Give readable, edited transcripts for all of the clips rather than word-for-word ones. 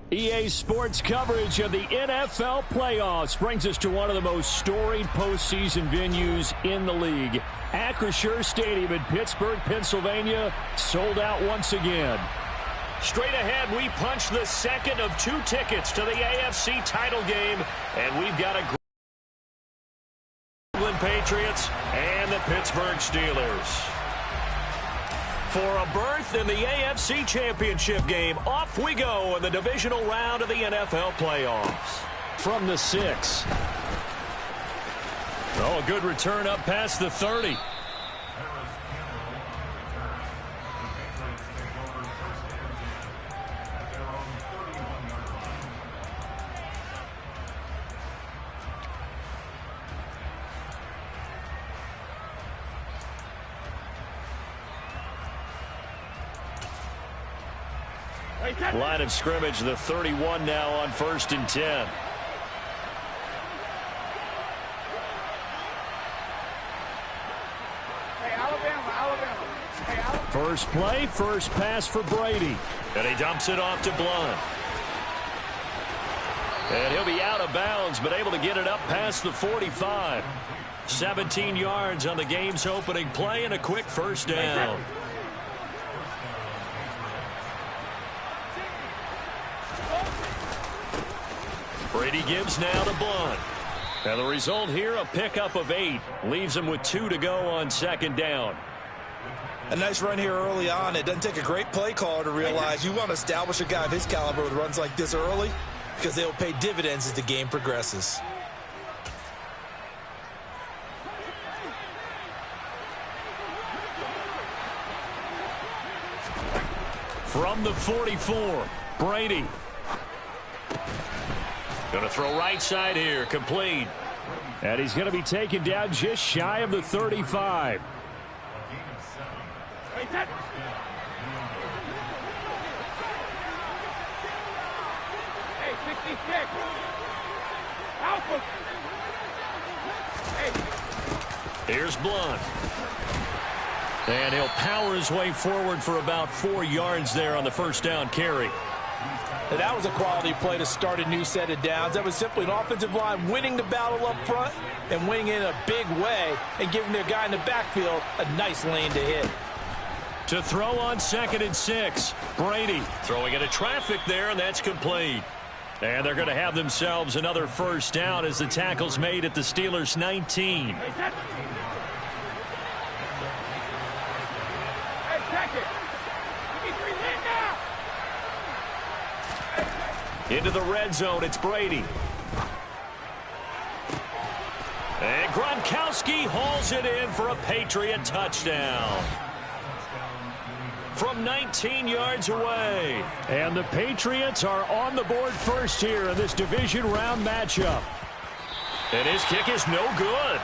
EA Sports coverage of the NFL playoffs brings us to one of the most storied postseason venues in the league. Acrisure Stadium in Pittsburgh, Pennsylvania, sold out once again. Straight ahead, we punch the second of 2 tickets to the AFC title game, and we've got a England Patriots and the Pittsburgh Steelers. For a berth in the AFC Championship game, off we go in the divisional round of the NFL playoffs. From the 6. Oh, a good return up past the 30. Line of scrimmage, the 31 now on 1st and 10. First play, first pass for Brady. And he dumps it off to Blunt. And he'll be out of bounds, but able to get it up past the 45. 17 yards on the game's opening play and a quick first down. Brady gives now to Blunt. And the result here, a pickup of 8. Leaves him with 2 to go on 2nd down. A nice run here early on. It doesn't take a great play caller to realize you want to establish a guy of his caliber with runs like this early because they'll pay dividends as the game progresses. From the 44, Brady. Going to throw right side here, complete. And he's going to be taken down just shy of the 35. Here's Blunt. And he'll power his way forward for about 4 yards there on the first down carry. And that was a quality play to start a new set of downs. That was simply an offensive line winning the battle up front and winning in a big way and giving their guy in the backfield a nice lane to hit. To throw on 2nd and 6. Brady throwing into traffic there, and that's complete. And they're going to have themselves another first down as the tackle's made at the Steelers' 19. Into the red zone, it's Brady. And Gronkowski hauls it in for a Patriot touchdown. From 19 yards away. And the Patriots are on the board first here in this division round matchup. And his kick is no good.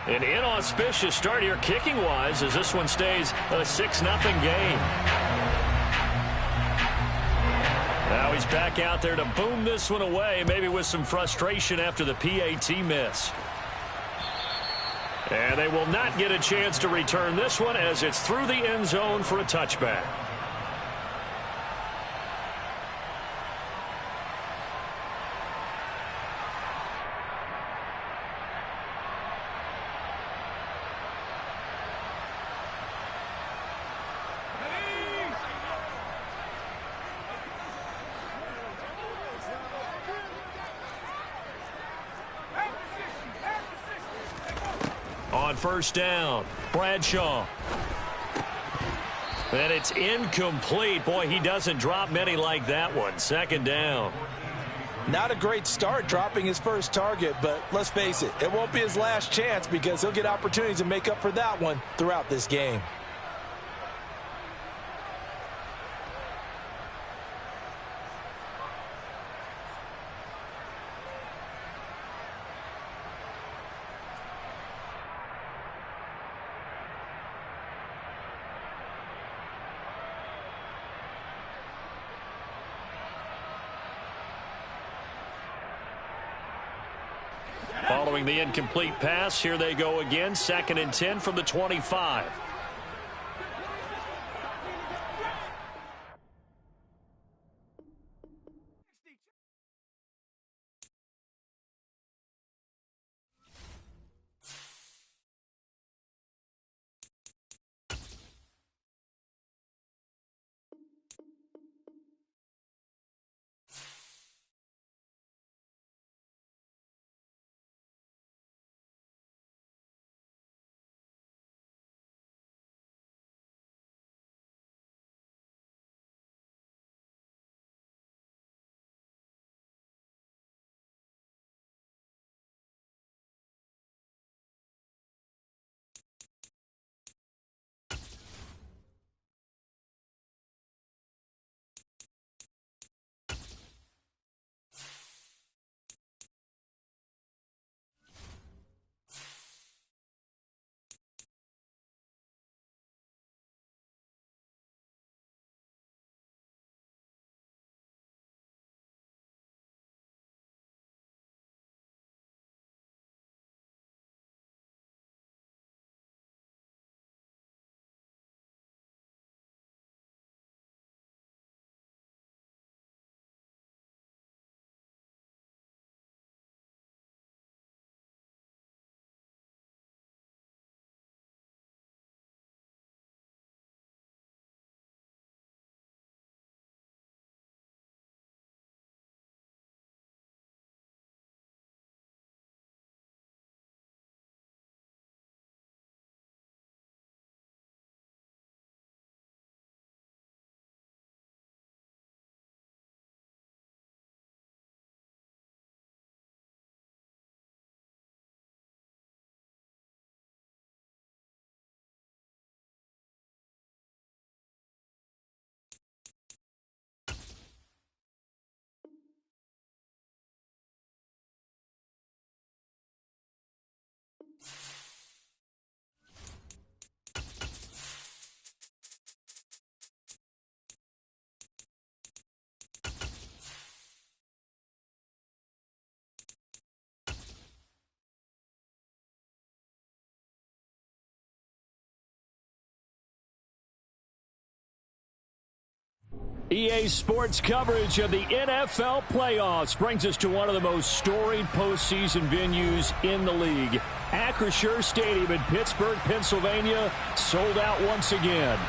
An inauspicious start here kicking-wise as this one stays a 6-0 game. Now he's back out there to boom this one away, maybe with some frustration after the PAT miss. And they will not get a chance to return this one as it's through the end zone for a touchback. On first down, Bradshaw. And it's incomplete. Boy, he doesn't drop many like that one. 2nd down. Not a great start dropping his first target, but let's face it, it won't be his last chance because he'll get opportunities to make up for that one throughout this game. Following the incomplete pass, here they go again. 2nd and 10 from the 25. EA Sports coverage of the NFL playoffs brings us to one of the most storied postseason venues in the league. Acrisure Stadium in Pittsburgh, Pennsylvania, sold out once again.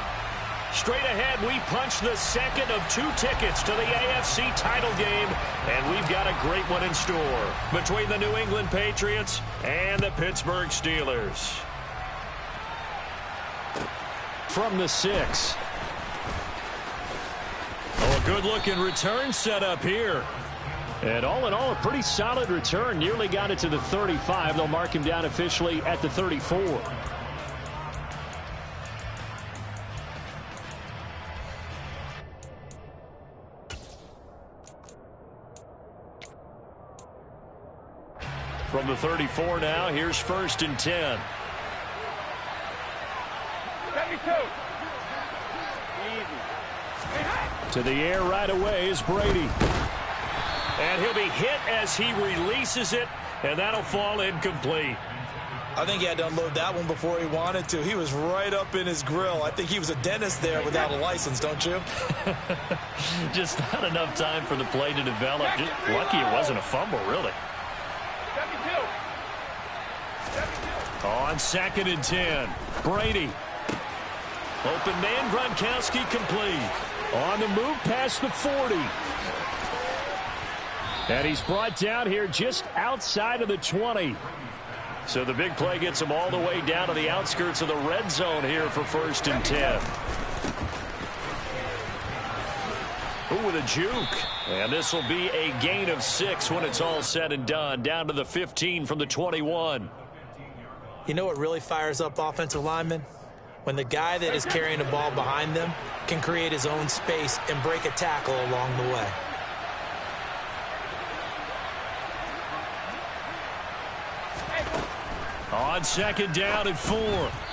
Straight ahead, we punch the second of 2 tickets to the AFC title game, and we've got a great one in store between the New England Patriots and the Pittsburgh Steelers. From the 6. Oh, a good-looking return set up here. And all in all, a pretty solid return. Nearly got it to the 35. They'll mark him down officially at the 34. From the 34 now, here's 1st and 10. 72. To the air right away is Brady. And he'll be hit as he releases it, and that'll fall incomplete. I think he had to unload that one before he wanted to. He was right up in his grill. I think he was a dentist there without a license, don't you? Just not enough time for the play to develop. Just lucky it wasn't a fumble, really. 72. On 2nd and 10, Brady. Open man, Gronkowski complete. On the move past the 40. And he's brought down here just outside of the 20. So the big play gets him all the way down to the outskirts of the red zone here for 1st and 10. Ooh, with a juke. And this will be a gain of 6 when it's all said and done. Down to the 15 from the 21. You know what really fires up offensive linemen? When the guy that is carrying the ball behind them can create his own space and break a tackle along the way. On 2nd down and 4,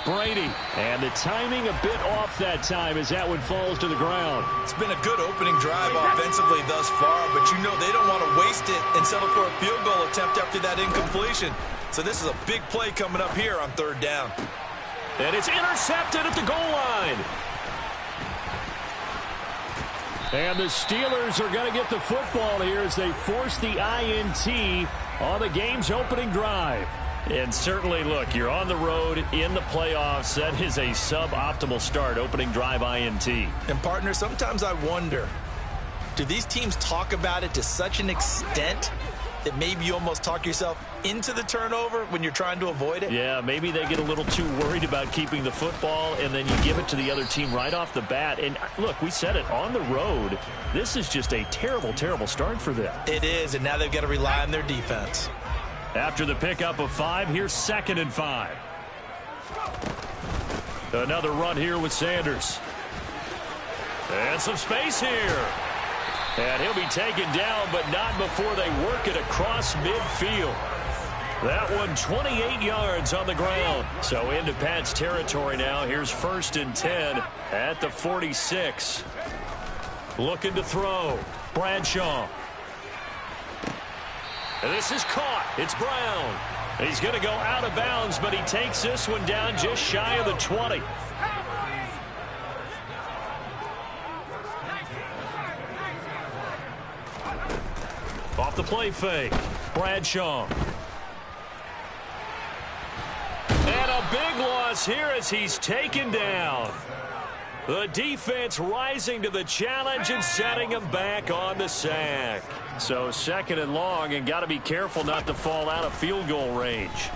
Brady. And the timing a bit off that time as that one falls to the ground. It's been a good opening drive offensively thus far, but you know they don't want to waste it and settle for a field goal attempt after that incompletion. So this is a big play coming up here on 3rd down. And it's intercepted at the goal line. And the Steelers are going to get the football here as they force the INT on the game's opening drive. And certainly, look, you're on the road in the playoffs. That is a suboptimal start, opening drive INT. And, partner, sometimes I wonder, do these teams talk about it to such an extent that maybe you almost talk yourself into the turnover when you're trying to avoid it? Yeah, maybe they get a little too worried about keeping the football, and then you give it to the other team right off the bat. And, look, we said it, on the road, this is just a terrible, terrible start for them. It is, and now they've got to rely on their defense. After the pickup of 5, here's 2nd and 5. Another run here with Sanders. And some space here. And he'll be taken down, but not before they work it across midfield. That one 28 yards on the ground. So into Pat's territory now. Here's 1st and 10 at the 46. Looking to throw. Bradshaw. And this is caught. It's Brown. He's going to go out of bounds, but he takes this one down just shy of the 20. Off the play fake. Bradshaw. And a big loss here as he's taken down. The defense rising to the challenge and setting him back on the sack. So 2nd and long, and got to be careful not to fall out of field goal range.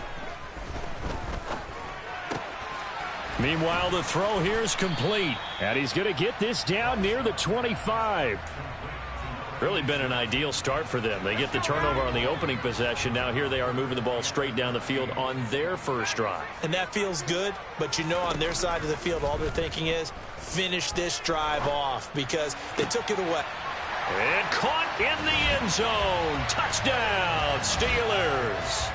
Meanwhile, the throw here is complete. And he's going to get this down near the 25. Really been an ideal start for them. They get the turnover on the opening possession. Now here they are moving the ball straight down the field on their first drive. And that feels good, but you know on their side of the field all they're thinking is finish this drive off because they took it away. And caught in the end zone. Touchdown, Steelers.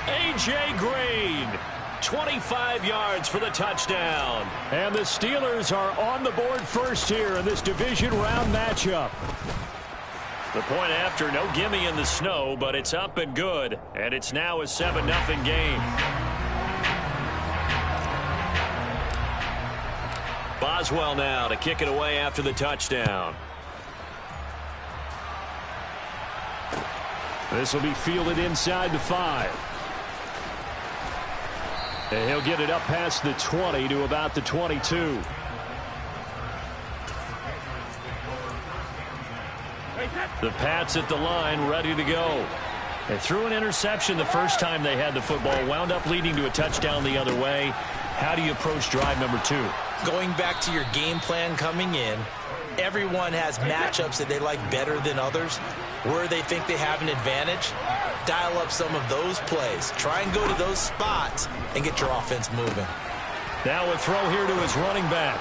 A.J. Green, 25 yards for the touchdown. And the Steelers are on the board first here in this division round matchup. The point after, no gimme in the snow, but it's up and good. And it's now a 7-0 game. Boswell now to kick it away after the touchdown. This will be fielded inside the 5. And he'll get it up past the 20 to about the 22. The Pats at the line, ready to go. They threw an interception the first time they had the football, wound up leading to a touchdown the other way. How do you approach drive number 2? Going back to your game plan coming in, everyone has matchups that they like better than others, where they think they have an advantage. Dial up some of those plays. Try and go to those spots and get your offense moving. Now a throw here to his running back.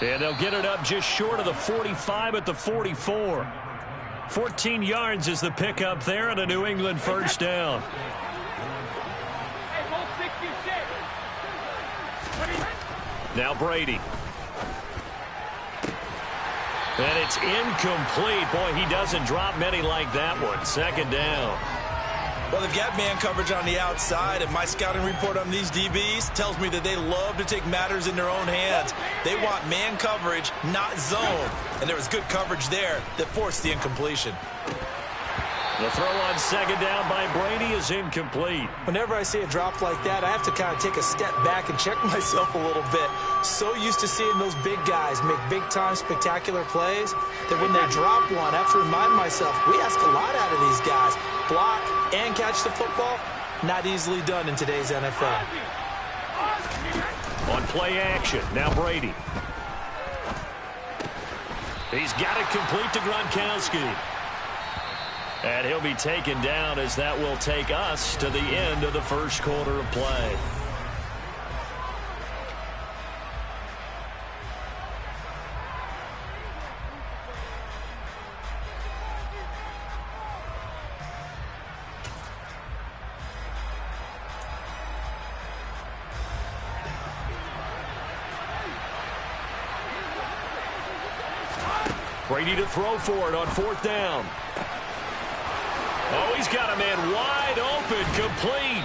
And they'll get it up just short of the 45 at the 44. 14 yards is the pickup there and a New England first down. Now Brady. And it's incomplete. Boy, he doesn't drop many like that one. Second down. Well, they've got man coverage on the outside, and my scouting report on these DBs tells me that they love to take matters in their own hands. They want man coverage, not zone. And there was good coverage there that forced the incompletion. The throw on second down by Brady is incomplete. Whenever I see a drop like that, I have to kind of take a step back and check myself a little bit. So used to seeing those big guys make big-time spectacular plays that when they drop one, I have to remind myself, we ask a lot out of these guys. Block and catch the football, not easily done in today's NFL. On play action, now Brady. He's got it complete to Gronkowski. And he'll be taken down as that will take us to the end of the first quarter of play. Brady to throw for it on fourth down. Oh, he's got a man wide open, complete.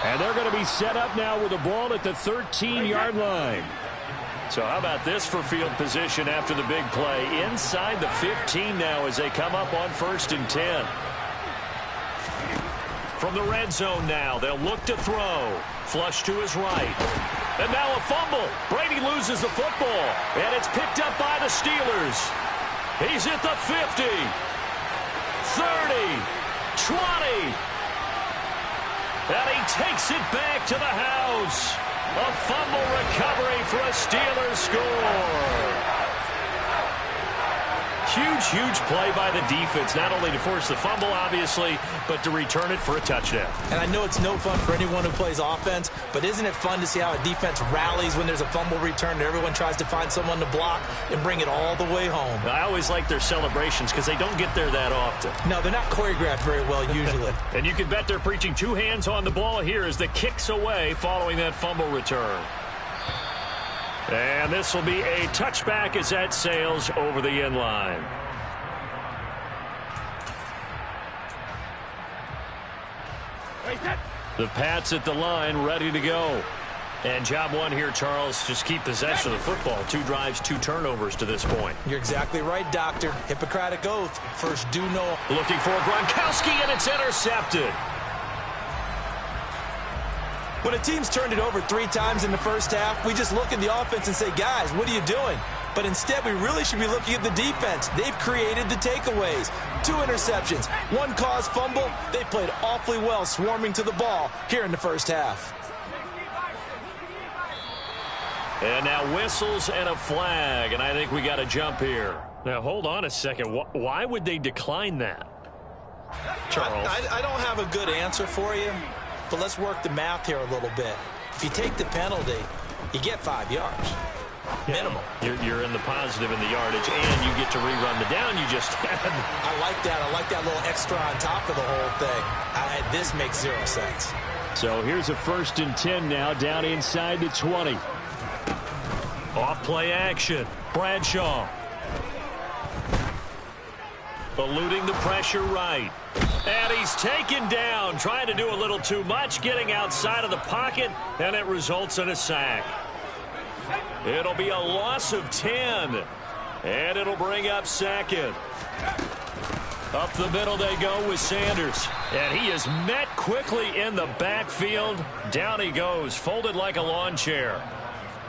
And they're going to be set up now with the ball at the 13-yard line. So how about this for field position after the big play? Inside the 15 now as they come up on 1st and 10. From the red zone now, they'll look to throw. Flush to his right. And now a fumble. Brady loses the football. And it's picked up by the Steelers. He's at the 50. 30. 20. And he takes it back to the house. A fumble recovery for a Steelers score. Huge, huge play by the defense, not only to force the fumble, obviously, but to return it for a touchdown. And I know it's no fun for anyone who plays offense, but isn't it fun to see how a defense rallies when there's a fumble return and everyone tries to find someone to block and bring it all the way home? I always like their celebrations because they don't get there that often. No, they're not choreographed very well usually. And you can bet they're preaching two hands on the ball here as the kick's away following that fumble return. And this will be a touchback as that sails over the end line. The Pats at the line, ready to go. And job one here, Charles, just keep possession of the football. 2 drives, 2 turnovers to this point. You're exactly right, Doctor. Hippocratic oath. First do no. Looking for Gronkowski, and it's intercepted. When a team's turned it over 3 times in the first half, we just look at the offense and say, guys, what are you doing? But instead, we really should be looking at the defense. They've created the takeaways. 2 interceptions, 1 caused fumble. They played awfully well swarming to the ball here in the first half. And now whistles and a flag, and I think we got a jump here. Now, hold on a second. Why would they decline that? Charles? I don't have a good answer for you. But let's work the math here a little bit. If you take the penalty, you get 5 yards. Minimum. You're in the positive in the yardage, and you get to rerun the down you just had. I like that. I like that little extra on top of the whole thing. This makes 0 sense. So here's a 1st and 10 now, down inside the 20. Off play action. Bradshaw. Eluding the pressure right. And he's taken down, trying to do a little too much, getting outside of the pocket, and it results in a sack. It'll be a loss of 10, and it'll bring up second. Up the middle they go with Sanders, and he is met quickly in the backfield. Down he goes, folded like a lawn chair.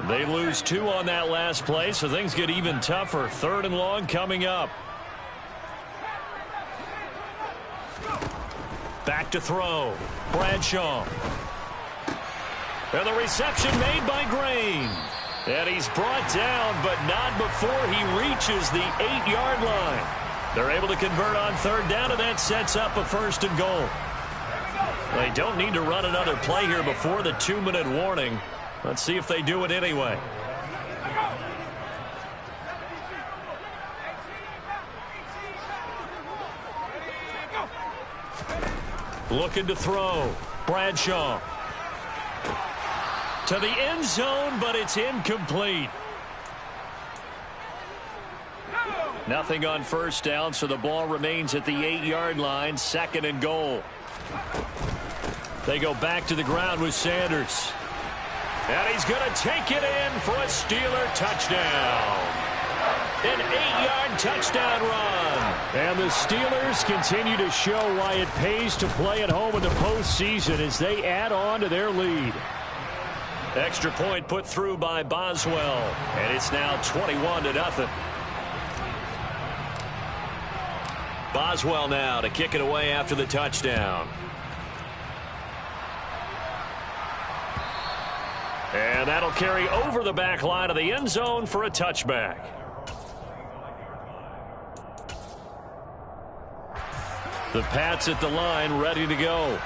They lose 2 on that last play, so things get even tougher. 3rd and long coming up. Back to throw. Bradshaw. And the reception made by Grain. And he's brought down, but not before he reaches the 8-yard line. They're able to convert on 3rd down, and that sets up a 1st and goal. They don't need to run another play here before the 2-minute warning. Let's see if they do it anyway. Looking to throw. Bradshaw. To the end zone, but it's incomplete. Nothing on 1st down, so the ball remains at the 8-yard line. 2nd and goal. They go back to the ground with Sanders. And he's going to take it in for a Steeler touchdown. An 8-yard touchdown run. And the Steelers continue to show why it pays to play at home in the postseason as they add on to their lead. Extra point put through by Boswell. And it's now 21-0. Boswell now to kick it away after the touchdown. And that'll carry over the back line of the end zone for a touchback. The Pats at the line, ready to go.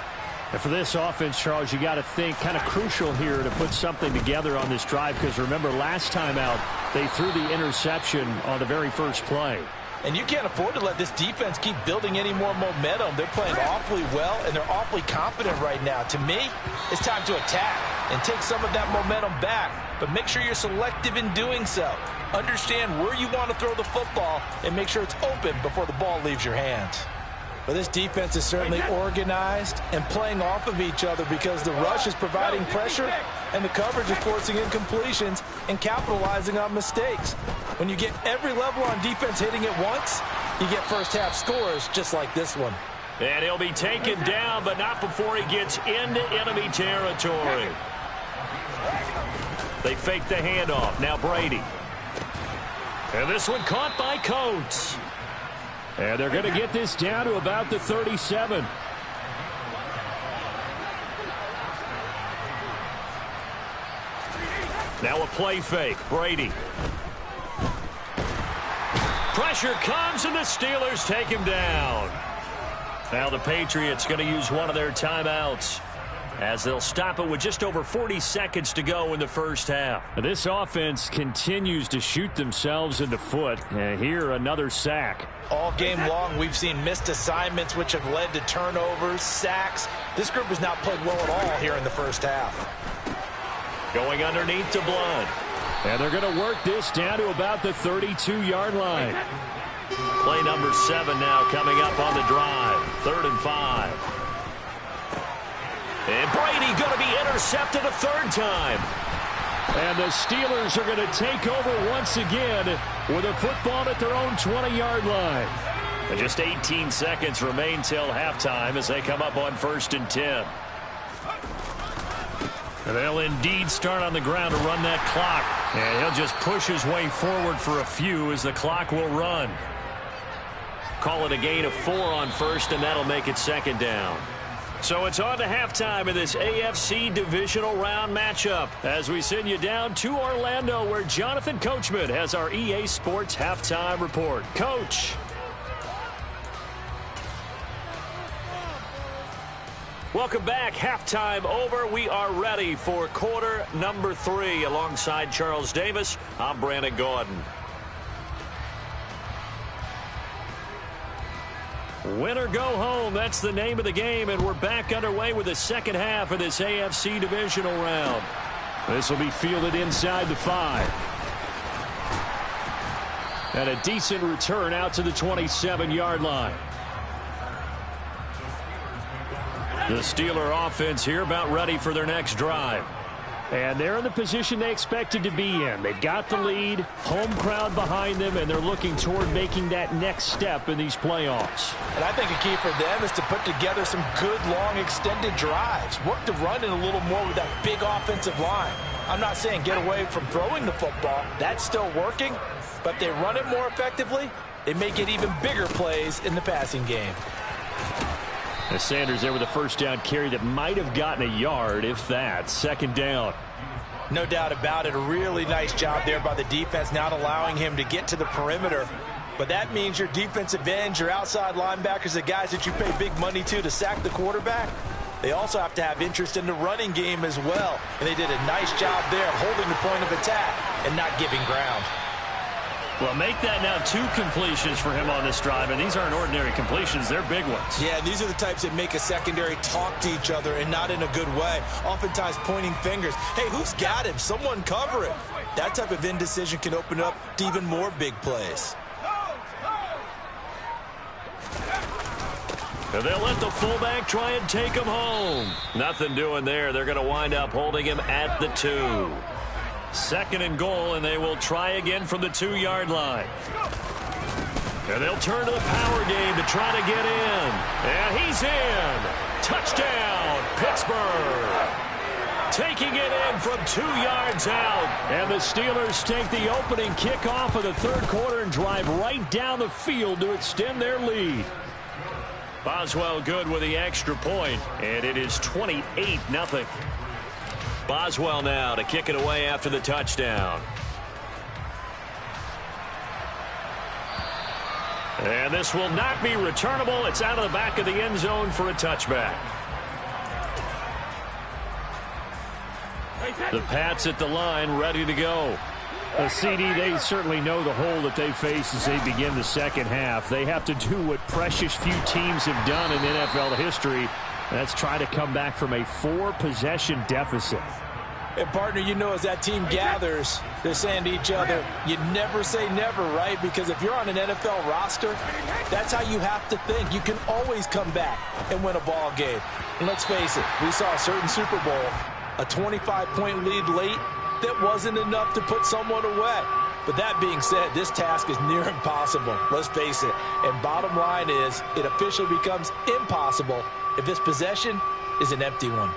And for this offense, Charles, you got to think kind of crucial here to put something together on this drive, because remember last time out they threw the interception on the very first play. And you can't afford to let this defense keep building any more momentum. They're playing awfully well, and they're awfully confident right now. To me, it's time to attack and take some of that momentum back. But make sure you're selective in doing so. Understand where you want to throw the football and make sure it's open before the ball leaves your hands. But this defense is certainly organized and playing off of each other because the rush is providing pressure and the coverage is forcing incompletions and capitalizing on mistakes. When you get every level on defense hitting it once, you get first-half scores just like this one. And he'll be taken down, but not before he gets into enemy territory. They fake the handoff. Now Brady. And this one caught by Coates. And they're going to get this down to about the 37. Now a play fake. Brady. Pressure comes, and the Steelers take him down. Now the Patriots going to use one of their timeouts as they'll stop it with just over 40 seconds to go in the first half. This offense continues to shoot themselves in the foot. And here another sack. All game long, we've seen missed assignments which have led to turnovers, sacks. This group has not played well at all here in the first half. Going underneath to Blunt. And they're going to work this down to about the 32-yard line. Play number 7 now coming up on the drive. 3rd and 5. And Brady going to be intercepted a 3rd time. And the Steelers are going to take over once again with a football at their own 20-yard line. And just 18 seconds remain till halftime as they come up on 1st and 10. And they'll indeed start on the ground to run that clock. And he'll just push his way forward for a few as the clock will run. Call it a gain of 4 on 1st, and that'll make it 2nd down. So it's on to halftime in this AFC divisional round matchup as we send you down to Orlando where Jonathan Coachman has our EA Sports halftime report. Coach. Welcome back. Halftime over. We are ready for quarter number 3 alongside Charles Davis. I'm Brandon Gaudin. Win or go home, that's the name of the game, and we're back underway with the second half of this AFC divisional round. This will be fielded inside the 5. And a decent return out to the 27-yard line. The Steeler offense here about ready for their next drive. And they're in the position they expected to be in. They've got the lead, home crowd behind them, and they're looking toward making that next step in these playoffs. And I think a key for them is to put together some good, long, extended drives. Work the run in a little more with that big offensive line. I'm not saying get away from throwing the football. That's still working. But if they run it more effectively, they may get even bigger plays in the passing game. And Sanders there with a first down carry that might have gotten a yard, if that. Second down. No doubt about it. A really nice job there by the defense, not allowing him to get to the perimeter. But that means your defensive ends, your outside linebackers, the guys that you pay big money to sack the quarterback, they also have to have interest in the running game as well. And they did a nice job there of holding the point of attack and not giving ground. Well, make that now 2 completions for him on this drive, and these aren't ordinary completions. They're big ones. Yeah, these are the types that make a secondary talk to each other and not in a good way. Oftentimes pointing fingers. Hey, who's got him? Someone cover it. That type of indecision can open up to even more big plays. And they'll let the fullback try and take him home. Nothing doing there. They're going to wind up holding him at the 2. Second and goal, and they will try again from the 2-yard line. And they'll turn to the power game to try to get in. And he's in. Touchdown, Pittsburgh. Taking it in from 2 yards out. And the Steelers take the opening kickoff of the third quarter and drive right down the field to extend their lead. Boswell good with the extra point, and it is 28-0. Boswell now to kick it away after the touchdown. And this will not be returnable. It's out of the back of the end zone for a touchback. The Pats at the line, ready to go. CD, they certainly know the hole that they face as they begin the second half. They have to do what precious few teams have done in NFL history. That's try to come back from a 4-possession deficit. And, partner, you know, as that team gathers, they're saying to each other, you never say never, right? Because if you're on an NFL roster, that's how you have to think. You can always come back and win a ball game. And let's face it, we saw a certain Super Bowl, a 25-point lead late that wasn't enough to put someone away. But that being said, this task is near impossible. Let's face it. And bottom line is, it officially becomes impossible if this possession is an empty one.